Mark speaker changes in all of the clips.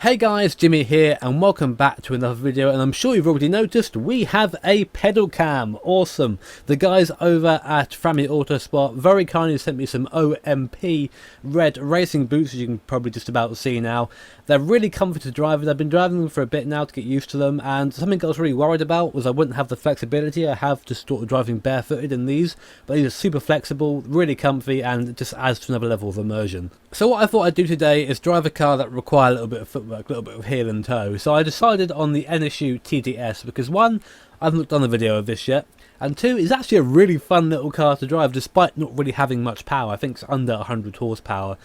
Speaker 1: Hey guys, Jimmy here and welcome back to another video, and I'm sure you've already noticed we have a pedal cam. Awesome. The guys over at Frammy Autosport very kindly sent me some OMP red racing boots, as you can probably just about see now. They're really comfy to drive with. I've been driving them for a bit now to get used to them, and something I was really worried about was I wouldn't have the flexibility I have to start driving barefooted in these, but these are super flexible, really comfy, and it just adds to another level of immersion. So what I thought I'd do today is drive a car that requires a little bit of footwork, a little bit of heel and toe. So I decided on the NSU TTS because one, I've not done a video of this yet, and two, it's actually a really fun little car to drive despite not really having much power. I think it's under 100 horsepower.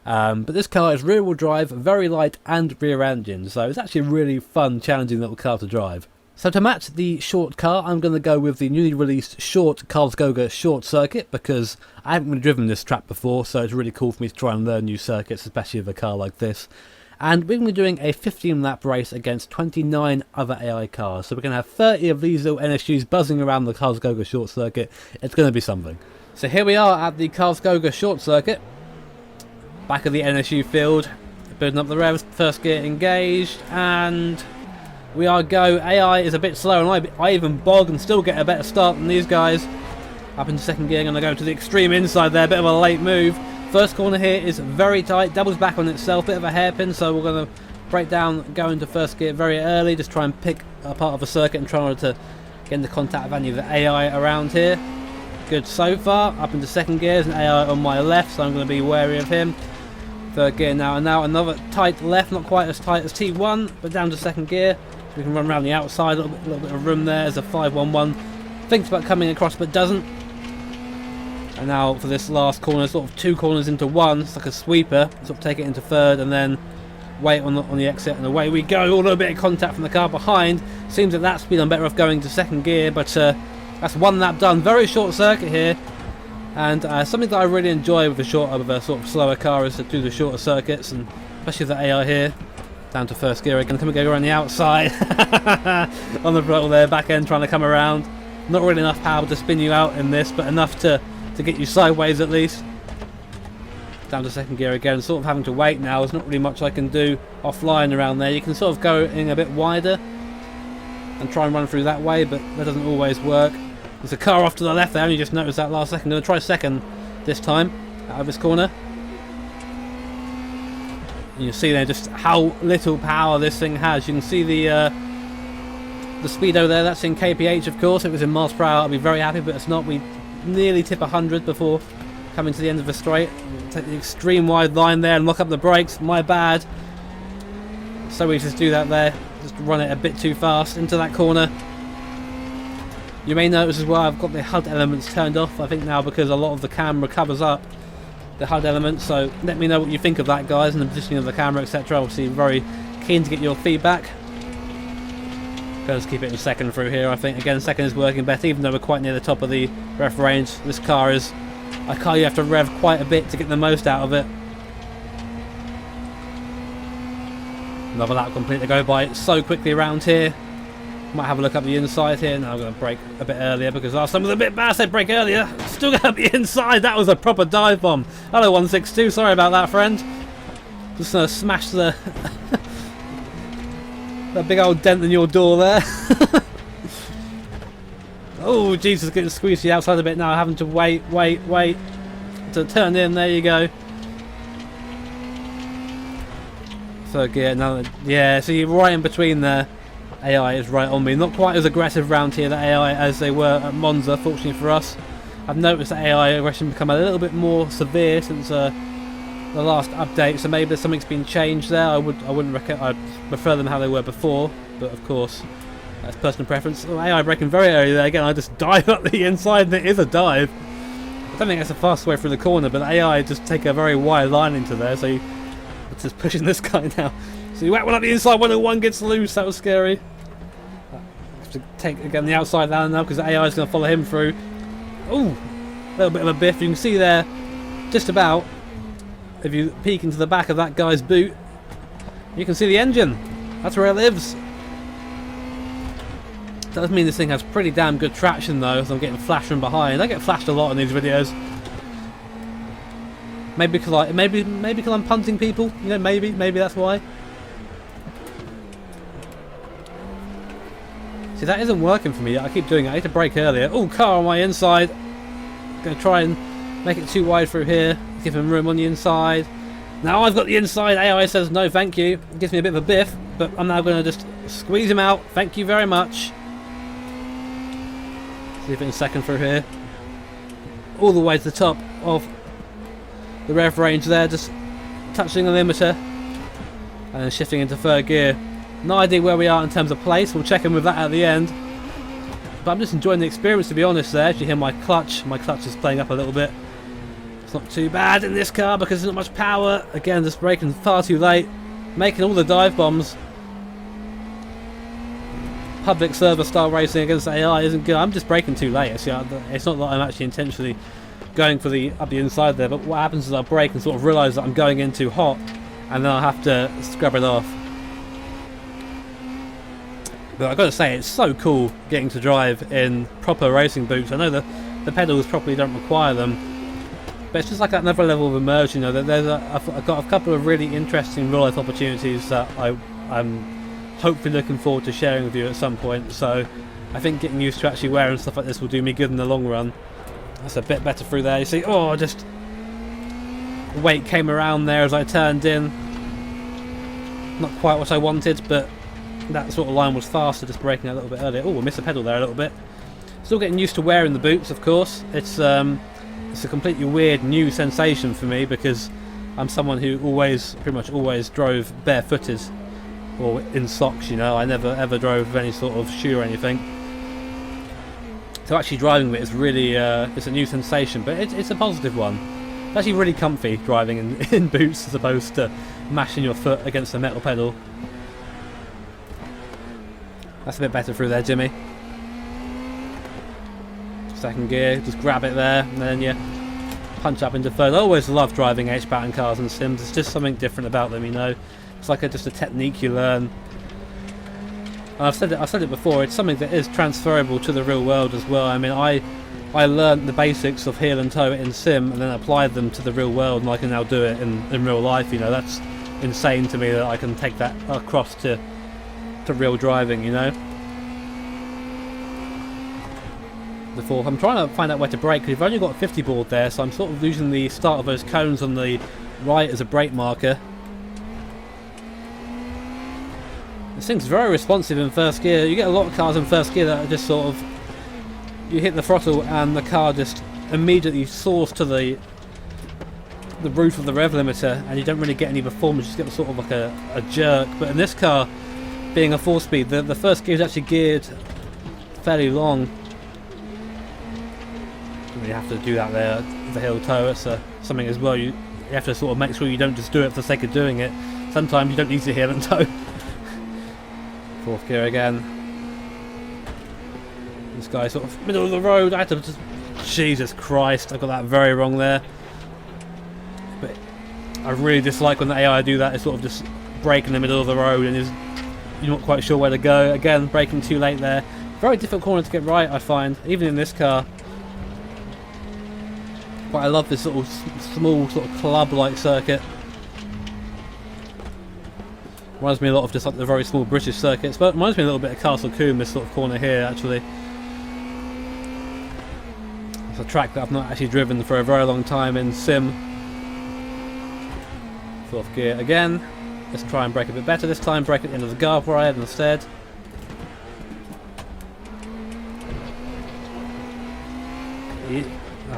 Speaker 1: But this car is rear-wheel drive, very light, and rear engine, so it's actually a really fun, challenging little car to drive. So to match the short car, I'm going to go with the newly released short Karlskoga short circuit, because I haven't really driven this track before, so it's really cool for me to try and learn new circuits, especially with a car like this. And we're going to be doing a 15-lap race against 29 other AI cars. So we're going to have 30 of these little NSUs buzzing around the Karlskoga short circuit. It's going to be something. So here we are at the Karlskoga short circuit. Back of the NSU field, building up the revs, first gear engaged, and we are go. AI is a bit slow, and I even bog and still get a better start than these guys. Up into second gear, I'm going to go to the extreme inside there, bit of a late move. First corner here is very tight, doubles back on itself, bit of a hairpin, so we're going to break down, go into first gear very early, just try and pick a part of a circuit and try to get into contact with any of the AI around here. Good so far. Up into second gear, there's an AI on my left, so I'm going to be wary of him. Third gear now, and now another tight left, not quite as tight as T1, but down to second gear. So we can run around the outside, a little bit of room there. There's a 511. Thinks about coming across, but doesn't. And now for this last corner, sort of two corners into one, it's like a sweeper. Sort of take it into third, and then wait on the exit, and away we go. A little bit of contact from the car behind. Seems at that speed I'm better off going to second gear, but that's one lap done. Very short circuit here. And something that I really enjoy with a sort of slower car is to do the shorter circuits, and especially the AI here. Down to first gear again. Can we go around the outside? On the throttle there, back end trying to come around. Not really enough power to spin you out in this, but enough to get you sideways at least. Down to second gear again. Sort of having to wait now. There's not really much I can do offline around there. You can sort of go in a bit wider and try and run through that way, but that doesn't always work. There's a car off to the left there, I only just noticed that last second. I'm going to try second this time, out of this corner. And you see there just how little power this thing has. You can see the speedo there, that's in kph of course. If it was in miles per hour I'd be very happy, but it's not. We nearly tip 100 before coming to the end of the straight. Take the extreme wide line there and lock up the brakes, my bad. So we just do that there, just run it a bit too fast into that corner. You may notice as well I've got the HUD elements turned off, I think now, because a lot of the camera covers up the HUD elements. So let me know what you think of that, guys, and the positioning of the camera, etc. Obviously very keen to get your feedback. Let's keep it in second through here. I think again second is working better, even though we're quite near the top of the ref range. This car is a car you have to rev quite a bit to get the most out of it. Another lap complete to go by so quickly around here. Might have a look up the inside here. Now I'm going to brake a bit earlier because last time was a bit bad. I said brake earlier. Still going up the inside. That was a proper dive bomb. Hello 162. Sorry about that, friend. Just going to smash the that big old dent in your door there. Oh Jesus, getting squeezed the outside a bit now. Having to wait to turn in. There you go. Third gear. Now, yeah. So you're right in between there. AI is right on me. Not quite as aggressive round here, the AI, as they were at Monza, fortunately for us. I've noticed that AI aggression become a little bit more severe since the last update, so maybe something's been changed there. I'd prefer them how they were before, but of course that's personal preference. Oh, AI braking very early there again. I just dive up the inside, and it is a dive. I don't think that's the fastest way through the corner, but the AI just take a very wide line into there, so it's just pushing this guy now. So you whack one up the inside, 101 gets loose. That was scary. Have to take again the outside down now because the AI is going to follow him through. Ooh, a little bit of a biff. You can see there, just about, if you peek into the back of that guy's boot, you can see the engine. That's where it lives. Does mean this thing has pretty damn good traction though, so I'm getting flashed from behind. I get flashed a lot in these videos. Maybe because I'm punting people, you know, maybe that's why. See, that isn't working for me. I keep doing it. I need to brake earlier. Oh, car on my inside. Going to try and make it too wide through here. Give him room on the inside. Now I've got the inside. AI says no thank you. It gives me a bit of a biff, but I'm now going to just squeeze him out. Thank you very much. See if it's second through here. All the way to the top of the rev range there, just touching the limiter and then shifting into third gear. No idea where we are in terms of place. We'll check in with that at the end. But I'm just enjoying the experience, to be honest there. As you hear my clutch is playing up a little bit. It's not too bad in this car because there's not much power. Again, just braking far too late. Making all the dive bombs. Public server style racing against AI isn't good. I'm just braking too late. It's not that I'm actually intentionally going for up the inside there, but what happens is I brake and sort of realise that I'm going in too hot, and then I'll have to scrub it off. But I've got to say, it's so cool getting to drive in proper racing boots. I know the pedals probably don't require them, but it's just like another level of immersion. You know, I've got a couple of really interesting real life opportunities that I'm hopefully looking forward to sharing with you at some point. So I think getting used to actually wearing stuff like this will do me good in the long run. That's a bit better through there. You see, oh, just weight came around there as I turned in. Not quite what I wanted, but that sort of line was faster, just braking a little bit earlier. Oh, I missed a pedal there a little bit. Still getting used to wearing the boots, of course. It's a completely weird new sensation for me because I'm someone who pretty much always drove barefooted or in socks. You know, I never ever drove with any sort of shoe or anything. So actually driving with it is really it's a new sensation, but it's a positive one. It's actually really comfy driving in boots as opposed to mashing your foot against a metal pedal. That's a bit better through there, Jimmy. Second gear, just grab it there, and then you punch up into third. I always love driving H-pattern cars and sims. There's just something different about them, you know. It's like just a technique you learn. And I've said it before. It's something that is transferable to the real world as well. I mean, I learned the basics of heel and toe in sim, and then applied them to the real world, and I can now do it in real life. You know, that's insane to me that I can take that across to real driving. You know. Before I'm trying to find out where to brake. We've only got a 50 board there, so I'm sort of losing the start of those cones on the right as a brake marker. This thing's very responsive in first gear. You get a lot of cars in first gear that are just sort of, you hit the throttle and the car just immediately soars to the roof of the rev limiter, and you don't really get any performance. You just get sort of like a jerk. But in this car, being a 4-speed, the first gear is actually geared fairly long. You have to do that there, the heel toe. It's something as well. You have to sort of make sure you don't just do it for the sake of doing it. Sometimes you don't need to heel and toe. Fourth gear again. This guy sort of middle of the road. I had to just, Jesus Christ, I got that very wrong there. But I really dislike when the AI do that. It's sort of just brake in the middle of the road and you're not quite sure where to go. Again, braking too late there. Very difficult corner to get right, I find, even in this car. But I love this sort of small, sort of club-like circuit. Reminds me a lot of just like the very small British circuits, but it reminds me a little bit of Karlskoga, this sort of corner here, actually. It's a track that I've not actually driven for a very long time in sim. Fourth gear again. Let's try and brake a bit better this time. Brake at the end of the guardrail instead.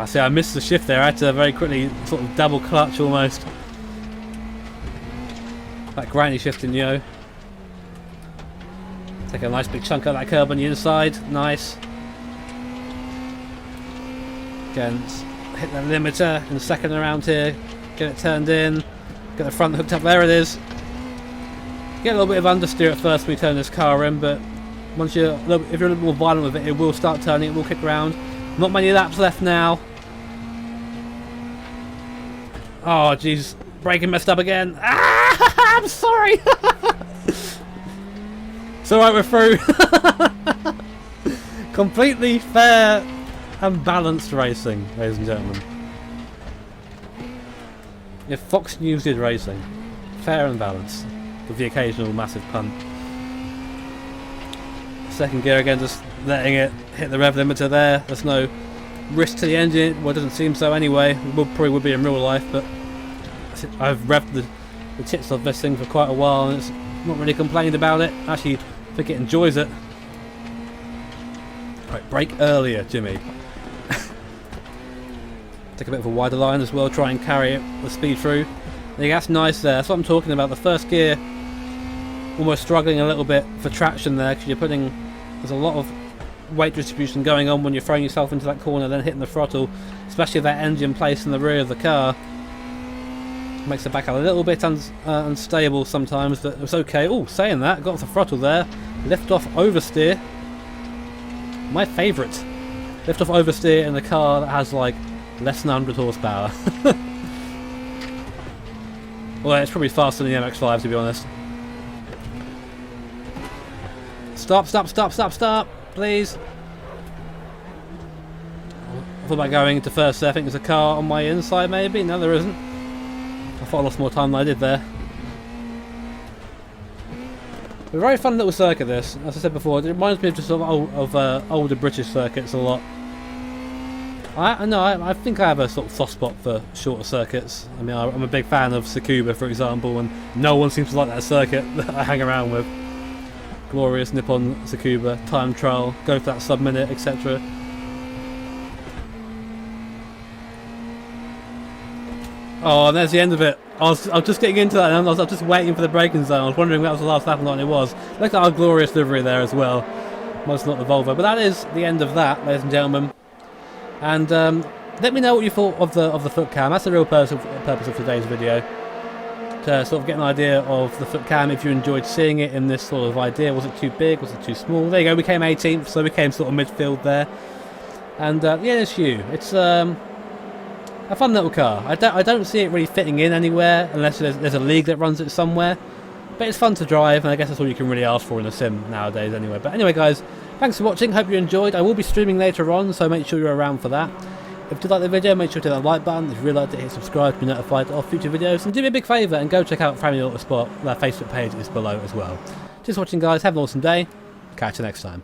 Speaker 1: See, I missed the shift there. I had to very quickly sort of double clutch almost. That granny shifting, yo. Take a nice big chunk out of that curb on the inside. Nice. Again, hit the limiter in the second around here. Get it turned in. Get the front hooked up. There it is. Get a little bit of understeer at first when we turn this car in, but once if you're a little bit more violent with it, it will start turning. It will kick around. Not many laps left now. Oh, jeez. Braking messed up again. Ah, I'm sorry. It's alright, we're through. Completely fair and balanced racing, ladies and gentlemen. If Fox News did racing, fair and balanced, with the occasional massive punt. second gear again, just letting it hit the rev limiter there. There's no risk to the engine. Well, it doesn't seem so anyway. It probably would be in real life, but I've revved the tits of this thing for quite a while and it's not really complained about it. Actually, I think it enjoys it. Right, brake earlier, Jimmy. Take a bit of a wider line as well, try and carry the speed through. Yeah, that's nice there. That's what I'm talking about. The first gear, almost struggling a little bit for traction there because there's a lot of weight distribution going on when you're throwing yourself into that corner, then hitting the throttle, especially that engine placed in the rear of the car. Makes the back a little bit unstable sometimes, but it's okay. Oh, saying that, got off the throttle there. Lift off oversteer. My favourite. Lift off oversteer in a car that has like less than 100 horsepower. Well, it's probably faster than the MX-5 to be honest. Stop, stop, stop, stop, stop, please. I thought about going into first there. I think there's a car on my inside maybe. No, there isn't. I thought I lost more time than I did there. A very fun little circuit this, as I said before. It reminds me of just sort of older British circuits a lot. I think I have a sort of soft spot for shorter circuits. I mean, I'm a big fan of Tsukuba, for example, and no one seems to like that circuit that I hang around with. Glorious Nippon Tsukuba, time trial, go for that sub-minute, etc. Oh, and there's the end of it. I was just getting into that, and I was just waiting for the braking zone. I was wondering if that was the last lap or not, and it was. Look at our glorious livery there as well. Most not the Volvo, but that is the end of that, ladies and gentlemen. And let me know what you thought of the foot cam. That's the real purpose of today's video. To sort of get an idea of the foot cam, if you enjoyed seeing it in this sort of idea. Was it too big? Was it too small? There you go, we came 18th, so we came sort of midfield there. And the NSU, it's a fun little car. I don't see it really fitting in anywhere unless there's a league that runs it somewhere. But it's fun to drive, and I guess that's all you can really ask for in a sim nowadays anyway. But anyway guys, thanks for watching, hope you enjoyed. I will be streaming later on, so make sure you're around for that. If you did like the video, make sure to hit that like button. If you really like it, hit subscribe to be notified of future videos. And do me a big favour and go check out Family Autosport. Their Facebook page is below as well. Just watching guys, have an awesome day. Catch you next time.